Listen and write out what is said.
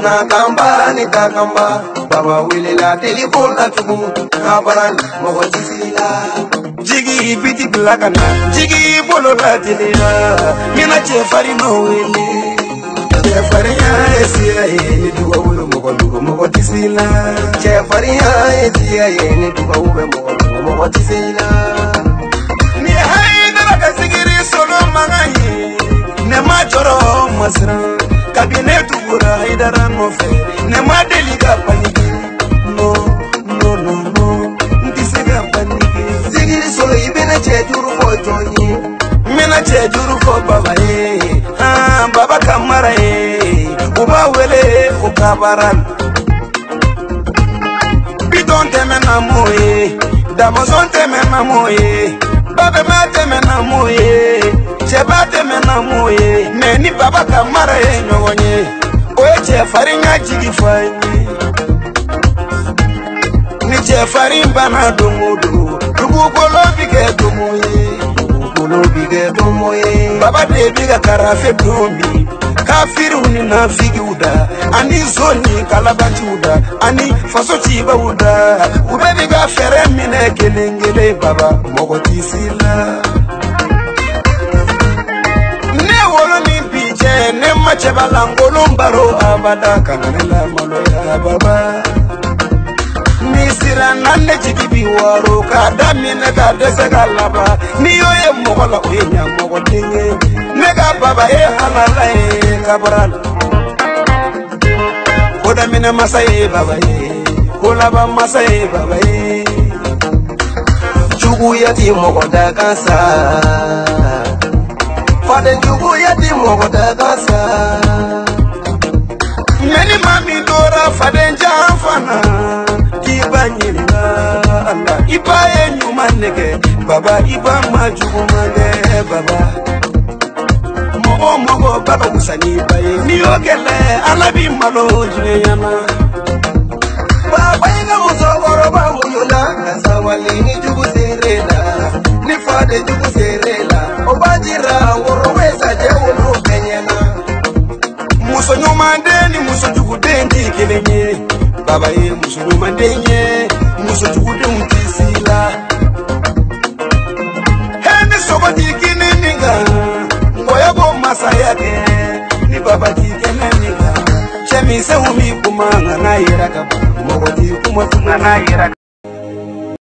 Nakamba ni takamba baba wile la telephone na tumu kabaran mo jisila jigi biti blakana jigi bolo la telera mina chefari no wile chefari ya esia ni duwa ulo mo jisila chefari ya esia ni duwa ulo mo jisila ni haida ka sigiri solo mangai ne ma choro masra kabinetu gura idara no fe ne madeli ga paniki no ndisiga paniki zigiri solo ibena chejuru fo jonyi mena chejuru fo baba baba kamara uba wele ukabaran bidon temena moye damozon temena moye baba temena moye chebate mena moye meni baba kamara nyonye oye chefari jigi fanyi ni chefari bana domodo dugu bige domoye baba debiga karafe domi kafiru ni nafigi uda ani zoni kalabati uda ani faso chiba uda ubebiga fere mine kelengele baba mogotisila ne machebala ngolombaro abada kanela maloya baba nisira nanne jigibi waro kadamine kadese galaba niyoye mogola oyenya mogodinge nega baba halala kabral kodamine masaye baba kolaba masaye baba chugu yati mogoda kansa Fade jugu yati mogoda kasa Nyeni mami dora fade njafana Iba nyirina Iba ye nyuma nege Baba iba majugu mage baba Mogo baba usani iba ye Niyogele anabi malo jine yana Baba inga musogoro babu yula Kasa wali ni jugu serela Ni fade jugu serela Obajira woroweza jewolo kenyena Muso nyumandeni muso jugudendi kelenye Baba muso nyumandenye muso jugude untisila Hende soba tikini ninga Ngoya go masayake Ni baba tikene ninga Chemise umi kumanga na iraka Mwoti kumatunga na iraka